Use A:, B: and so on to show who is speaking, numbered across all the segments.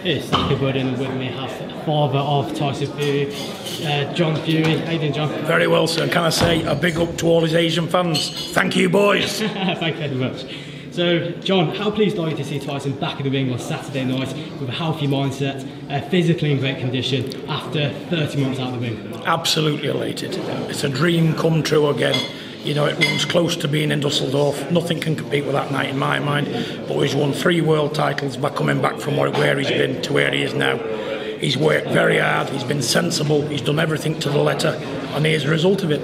A: It's Saqib Uddin, and with me have father of Tyson Fury, John Fury. How you doing, John?
B: Very well, sir. Can I say a big up to all his Asian fans? Thank you, boys.
A: Thank you very much. So, John, how pleased are you to see Tyson back in the ring on Saturday night with a healthy mindset, physically in great condition after 30 months out of the ring?
B: Absolutely elated. It's a dream come true again. You know, it runs close to being in Dusseldorf. Nothing can compete with that night in my mind. But he's won 3 world titles by coming back from where he's been to where he is now. He's worked very hard, he's been sensible, he's done everything to the letter, and here's the result of it.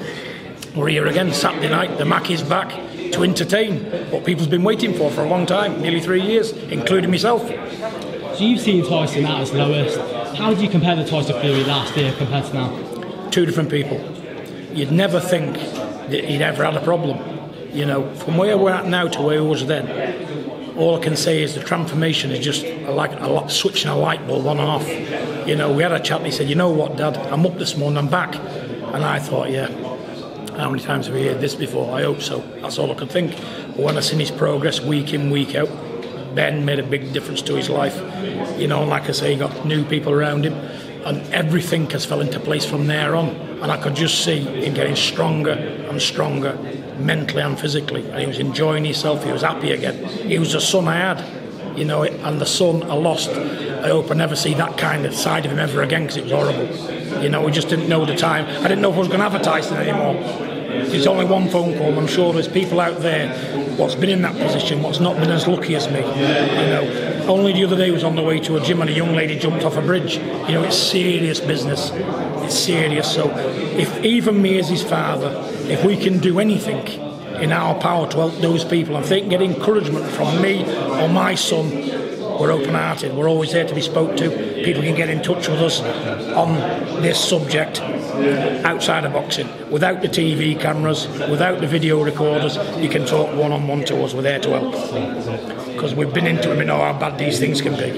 B: We're here again Saturday night, the Mac is back to entertain what people's been waiting for a long time, nearly 3 years, including myself.
A: So you've seen Tyson at his lowest. How do you compare the Tyson Fury last year compared to now? 2
B: different people. You'd never think that he'd ever had a problem. You know, from where we're at now to where he was then, all I can say is the transformation is just like switching a light bulb on and off. You know, we had a chat and he said, you know what, Dad, I'm up this morning, I'm back. And I thought, yeah, how many times have we heard this before? I hope so. That's all I could think. But when I seen his progress week in, week out, Ben made a big difference to his life. You know, and like I say, he got new people around him, and everything has fell into place from there on. And I could just see him getting stronger and stronger, mentally and physically. And he was enjoying himself, he was happy again. He was the son I had, you know, and the son I lost. I hope I never see that kind of side of him ever again, because it was horrible. You know, we just didn't know the time. I didn't know if I was going to have a Tyson anymore. It's only one phone call. I'm sure there's people out there what's been in that position, what's not been as lucky as me. You know, only the other day was on the way to a gym and a young lady jumped off a bridge. You know, it's serious business. It's serious. So if even me as his father, if we can do anything in our power to help those people, if they can get encouragement from me or my son, we're open-hearted. We're always there to be spoke to. People can get in touch with us on this subject outside of boxing. Without the TV cameras, without the video recorders, you can talk one-on-one to us. We're there to help. Because we've been into it, we know how bad these things can be.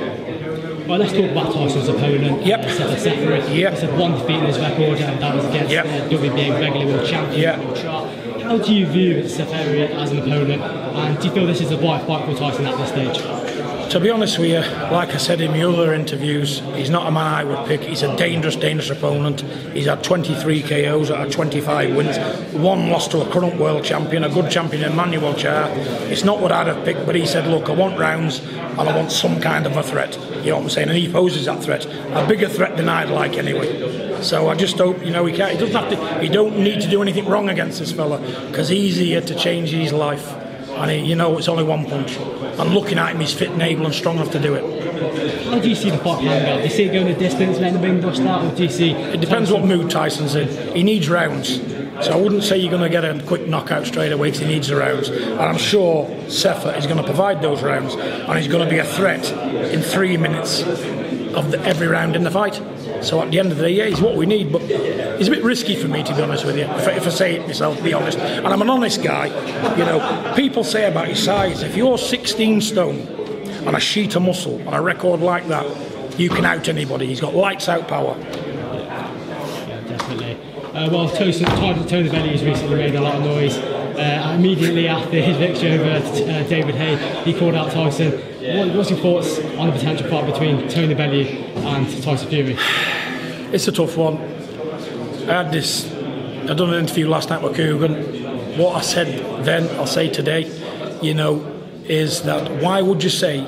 A: Well, let's talk about Tyson's opponent.
B: Yep.
A: Seferi.
B: Yep.
A: He said 1 defeat in his record, and that was against WBA Bellew world champion.
B: Yep.
A: How do you view Seferi as an opponent, and do you feel this is the right fight for Tyson at this stage?
B: To be honest with you, like I said in my other interviews, he's not a man I would pick. He's a dangerous, dangerous opponent. He's had 23 KOs out of 25 wins. 1 loss to a current world champion, a good champion, Emmanuel Char. It's not what I'd have picked, but he said, look, I want rounds and I want some kind of a threat. You know what I'm saying? And he poses that threat. A bigger threat than I'd like anyway. So I just hope, you know, he doesn't have to, he don't need to do anything wrong against this fella, because he's here to change his life. And he, you know, it's only 1 punch. And looking at him, he's fit and able and strong enough to do it.
A: How do you see the fight playing out? Do you see it going the distance, letting the ring bust out, or do you see...
B: It depends what mood Tyson's in. He needs rounds. So I wouldn't say you're going to get a quick knockout straight away, because he needs the rounds. And I'm sure Sefer is going to provide those rounds, and he's going to be a threat in 3 minutes of every round in the fight. So at the end of the day, yeah, he's what we need, but it's a bit risky for me, to be honest with you, if I say it myself, to be honest. And I'm an honest guy. You know, people say about his size, if you're 16 stone and a sheet of muscle on a record like that, you can out anybody. He's got lights out power.
A: Yeah, definitely. Well, Tony Bellew has recently made a lot of noise. Immediately after his victory over David Hay, he called out Tyson. What's your thoughts on the potential fight between Tony Bellew and Tyson Fury?
B: It's a tough one. I done an interview last night with Coogan. What I said then, I'll say today, you know, is that why would you say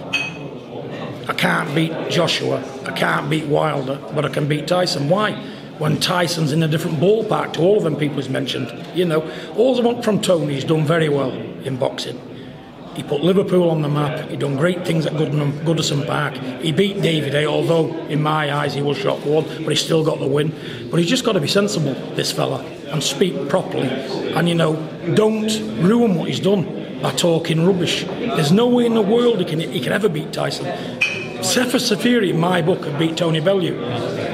B: I can't beat Joshua, I can't beat Wilder, but I can beat Tyson? Why? When Tyson's in a different ballpark to all of them people he's mentioned. You know, all I want from Tony, he's done very well in boxing. He put Liverpool on the map, he done great things at Goodison Park. He beat David Hay, although in my eyes he was shot one, but he still got the win. But he's just got to be sensible, this fella, and speak properly. And, you know, don't ruin what he's done by talking rubbish. There's no way in the world he can ever beat Tyson. Seferi, in my book, had beat Tony Bellew.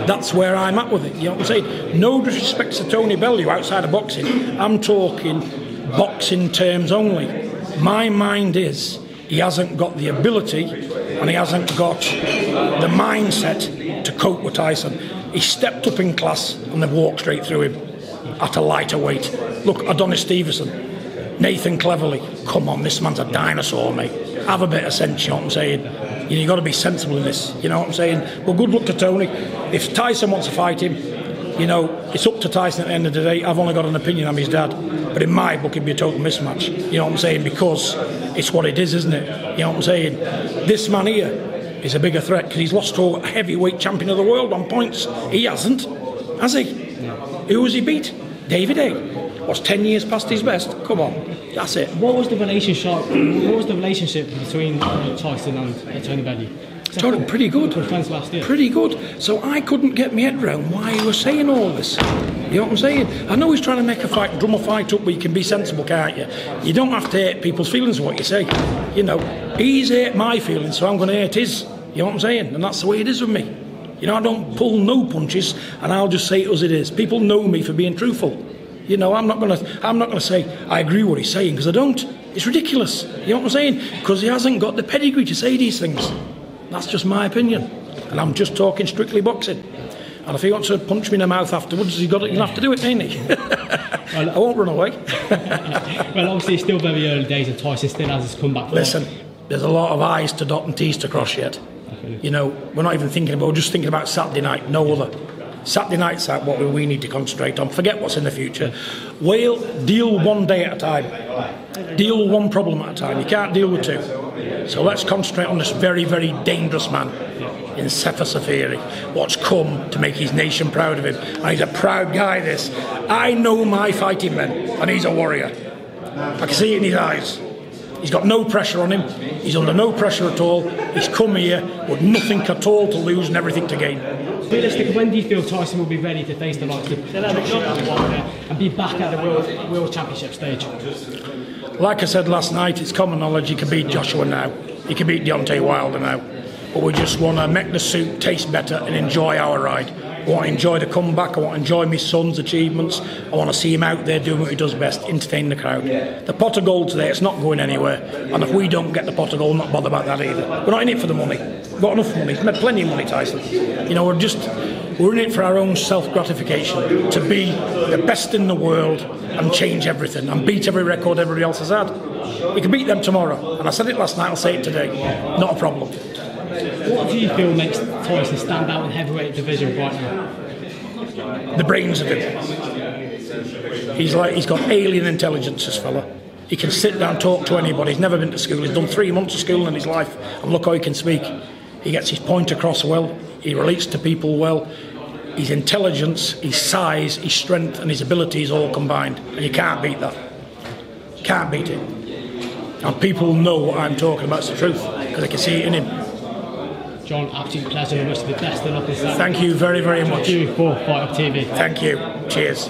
B: That's where I'm at with it. You know what I'm saying? No disrespect to Tony Bellew outside of boxing. I'm talking boxing terms only. My mind is he hasn't got the ability and he hasn't got the mindset to cope with Tyson. He stepped up in class and they've walked straight through him at a lighter weight. Look, Adonis Stevenson, Nathan Cleverly. Come on, this man's a dinosaur, mate. Have a bit of sense, you know what I'm saying? You've got to be sensible in this. You know what I'm saying? Well, good luck to Tony. If Tyson wants to fight him, you know, it's up to Tyson at the end of the day. I've only got an opinion. I'm his dad. But in my book, it'd be a total mismatch. You know what I'm saying? Because it's what it is, isn't it? You know what I'm saying? This man here is a bigger threat because he's lost to a heavyweight champion of the world on points. He hasn't, has he? No. Who has he beat? David Hay. What's 10 years past his best? Come on, that's it.
A: What was the relationship between Tyson and Tony Bellew?
B: Tony, pretty good.
A: Friends last year.
B: Pretty good. So I couldn't get my head around why he was saying all this. You know what I'm saying? I know he's trying to make a fight, drum a fight up, but you can be sensible, can't you? You don't have to hate people's feelings of what you say. You know, he's hate my feelings, so I'm going to hate his. You know what I'm saying? And that's the way it is with me. You know, I don't pull no punches, and I'll just say it as it is. People know me for being truthful. You know, I'm not gonna say I agree with what he's saying, because I don't. It's ridiculous. You know what I'm saying? Because he hasn't got the pedigree to say these things. That's just my opinion, and I'm just talking strictly boxing. And if he wants to punch me in the mouth afterwards, he'll have to do it, ain't he? I won't run away.
A: Well, obviously, it's still very early days, and Tyson still has his comeback.
B: Listen, there's a lot of I's to dot and T's to cross yet. You know, we're not even thinking about. We're just thinking about Saturday night, no other. Saturday night's what we need to concentrate on. Forget what's in the future. We'll deal one day at a time. Deal one problem at a time. You can't deal with two. So let's concentrate on this very, very dangerous man in Seferi. What's come to make his nation proud of him. And he's a proud guy, this. I know my fighting men, and he's a warrior. I can see it in his eyes. He's got no pressure on him. He's under no pressure at all. He's come here with nothing at all to lose and everything to gain.
A: Realistically, when do you feel Tyson will be ready to face the likes of Joshua and be back at the World Championship stage?
B: Like I said last night, it's common knowledge he can beat Joshua now. He can beat Deontay Wilder now. But we just want to make the soup taste better and enjoy our ride. I want to enjoy the comeback. I want to enjoy my son's achievements. I want to see him out there doing what he does best, entertain the crowd. The pot of gold's there, it's not going anywhere. And if we don't get the pot of gold, I'm not bothered about that either. We're not in it for the money. We've got enough money. We've made plenty of money, Tyson. You know, we're in it for our own self-gratification, to be the best in the world and change everything and beat every record everybody else has had. We can beat them tomorrow. And I said it last night, I'll say it today. Not a problem.
A: What do you feel makes Tyson stand out in heavyweight division right now?
B: The brains of him. He's got alien intelligence, this fella. He can sit down, talk to anybody. He's never been to school. He's done 3 months of school in his life, and look how he can speak. He gets his point across well. He relates to people well. His intelligence, his size, his strength, and his abilities all combined, and you can't beat that. Can't beat it. And people know what I'm talking about. It's the truth, because they can see it in him.
A: John, absolute pleasure. I wish you the best of luck.
B: Thank you very, very much.
A: Thank you for Fight Up TV.
B: Thank you. Cheers.